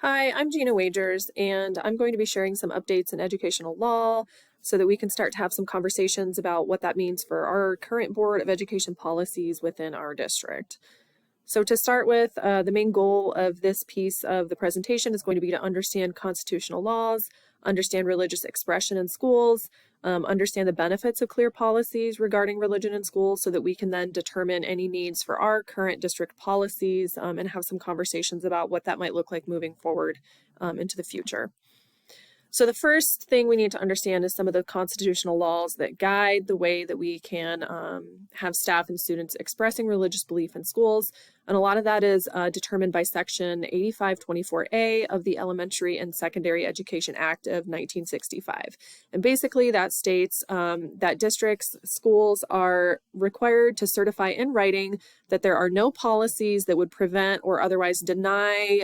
Hi, I'm Gina Wagers, and I'm going to be sharing some updates in educational law so that we can start to have some conversations about what that means for our current Board of Education policies within our district. So to start with, the main goal of this piece of the presentation is going to be to understand constitutional laws, understand religious expression in schools, understand the benefits of clear policies regarding religion in schools so that we can then determine any needs for our current district policies and have some conversations about what that might look like moving forward into the future. So the first thing we need to understand is some of the constitutional laws that guide the way that we can have staff and students expressing religious belief in schools. And a lot of that is determined by Section 8524A of the Elementary and Secondary Education Act of 1965. And basically that states that districts, schools are required to certify in writing that there are no policies that would prevent or otherwise deny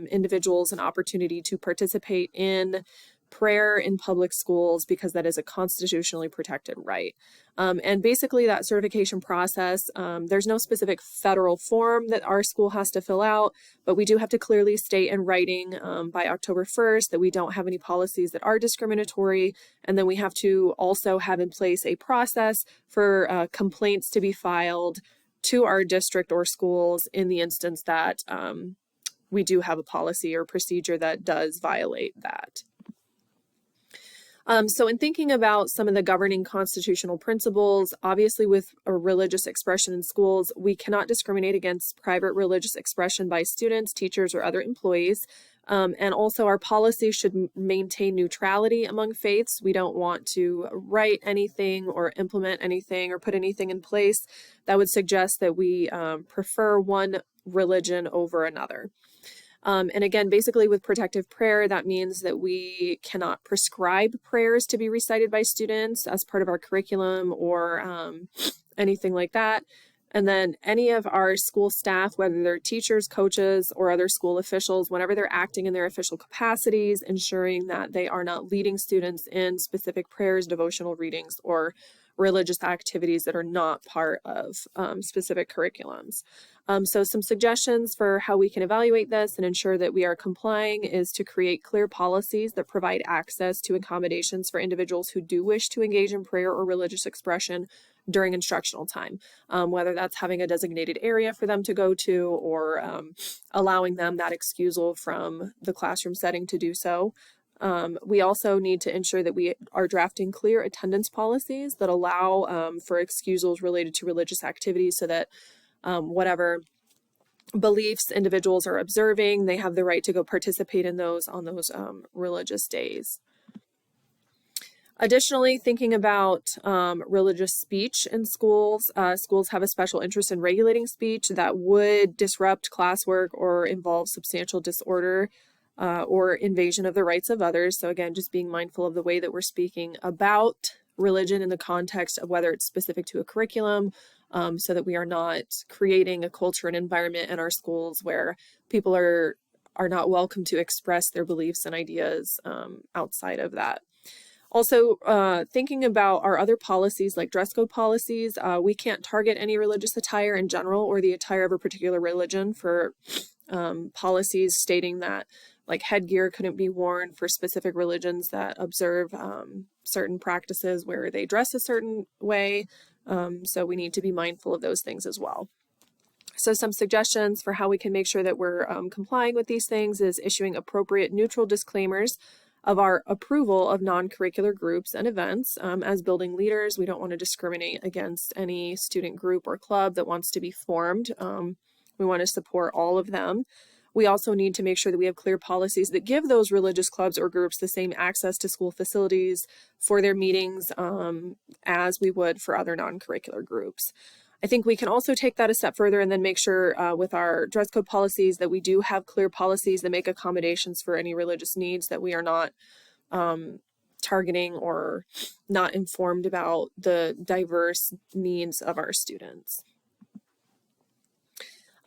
individuals an opportunity to participate in prayer in public schools because that is a constitutionally protected right. And basically that certification process, there's no specific federal form that our school has to fill out, but we do have to clearly state in writing by October 1st that we don't have any policies that are discriminatory. And then we have to also have in place a process for complaints to be filed to our district or schools in the instance that we do have a policy or procedure that does violate that. So in thinking about some of the governing constitutional principles, obviously with a religious expression in schools, we cannot discriminate against private religious expression by students, teachers, or other employees. And also our policy should maintain neutrality among faiths. We don't want to write anything or implement anything or put anything in place that would suggest that we prefer one religion over another. And again, basically with protective prayer, that means that we cannot prescribe prayers to be recited by students as part of our curriculum or anything like that. And then any of our school staff, whether they're teachers, coaches, or other school officials, whenever they're acting in their official capacities, ensuring that they are not leading students in specific prayers, devotional readings, or religious activities that are not part of specific curriculums. So some suggestions for how we can evaluate this and ensure that we are complying is to create clear policies that provide access to accommodations for individuals who do wish to engage in prayer or religious expression during instructional time, whether that's having a designated area for them to go to or allowing them that excusal from the classroom setting to do so. We also need to ensure that we are drafting clear attendance policies that allow for excusals related to religious activities so that whatever beliefs individuals are observing, they have the right to go participate in those on those religious days. Additionally, thinking about religious speech in schools, schools have a special interest in regulating speech that would disrupt classwork or involve substantial disorder or invasion of the rights of others. So again, just being mindful of the way that we're speaking about religion in the context of whether it's specific to a curriculum, so that we are not creating a culture and environment in our schools where people are not welcome to express their beliefs and ideas outside of that. Also, thinking about our other policies like dress code policies, we can't target any religious attire in general or the attire of a particular religion for policies stating that like headgear couldn't be worn for specific religions that observe certain practices where they dress a certain way. So we need to be mindful of those things as well. So some suggestions for how we can make sure that we're complying with these things is issuing appropriate neutral disclaimers of our approval of non-curricular groups and events. As building leaders, we don't want to discriminate against any student group or club that wants to be formed. We want to support all of them. We also need to make sure that we have clear policies that give those religious clubs or groups the same access to school facilities for their meetings as we would for other non-curricular groups. I think we can also take that a step further and then make sure with our dress code policies that we do have clear policies that make accommodations for any religious needs, that we are not targeting or not informed about the diverse needs of our students.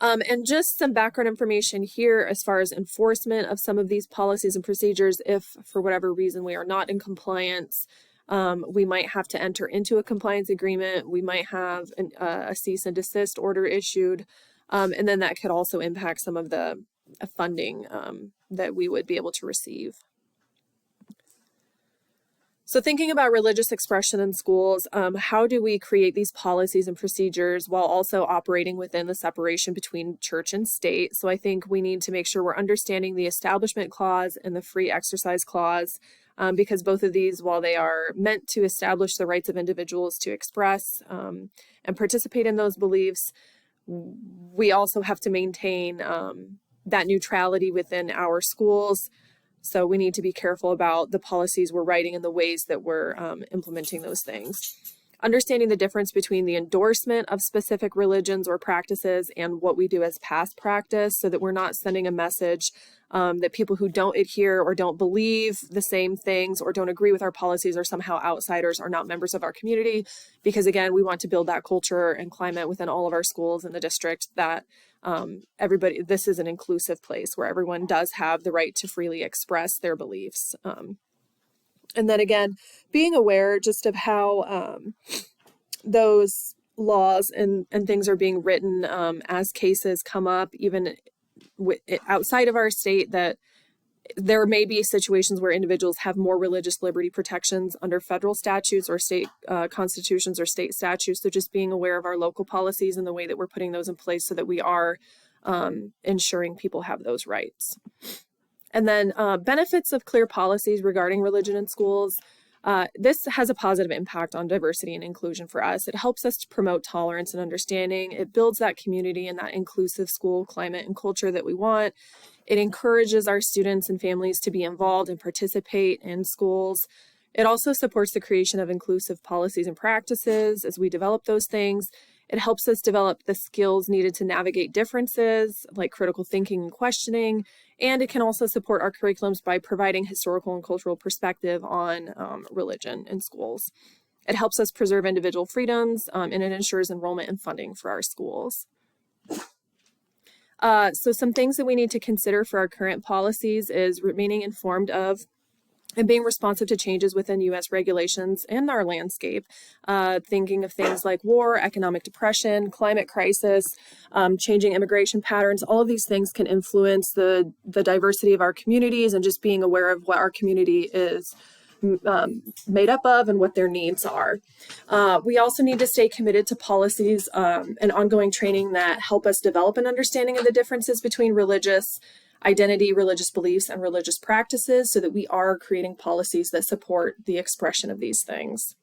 And just some background information here as far as enforcement of some of these policies and procedures. If for whatever reason we are not in compliance, we might have to enter into a compliance agreement. We might have a cease and desist order issued. And then that could also impact some of the funding that we would be able to receive. So thinking about religious expression in schools, how do we create these policies and procedures while also operating within the separation between church and state? So I think we need to make sure we're understanding the Establishment Clause and the Free Exercise Clause, because both of these, while they are meant to establish the rights of individuals to express and participate in those beliefs, we also have to maintain that neutrality within our schools. So we need to be careful about the policies we're writing and the ways that we're implementing those things. Understanding the difference between the endorsement of specific religions or practices and what we do as past practice, so that we're not sending a message that people who don't adhere or don't believe the same things or don't agree with our policies are somehow outsiders or not members of our community. Because again, we want to build that culture and climate within all of our schools in the district that everybody, this is an inclusive place where everyone does have the right to freely express their beliefs. And then again, being aware just of how those laws and things are being written as cases come up, even outside of our state, that there may be situations where individuals have more religious liberty protections under federal statutes or state constitutions or state statutes. So just being aware of our local policies and the way that we're putting those in place so that we are ensuring people have those rights. And then benefits of clear policies regarding religion in schools. This has a positive impact on diversity and inclusion for us. It helps us to promote tolerance and understanding. It builds that community and that inclusive school climate and culture that we want. It encourages our students and families to be involved and participate in schools. It also supports the creation of inclusive policies and practices as we develop those things. It helps us develop the skills needed to navigate differences like critical thinking and questioning. And it can also support our curriculums by providing historical and cultural perspective on religion in schools. It helps us preserve individual freedoms, and it ensures enrollment and funding for our schools. So some things that we need to consider for our current policies is remaining informed of and being responsive to changes within U.S. regulations and our landscape, thinking of things like war, economic depression, climate crisis, changing immigration patterns. All of these things can influence the diversity of our communities, and just being aware of what our community is made up of and what their needs are. We also need to stay committed to policies and ongoing training that help us develop an understanding of the differences between religious identity, religious beliefs, and religious practices, so that we are creating policies that support the expression of these things.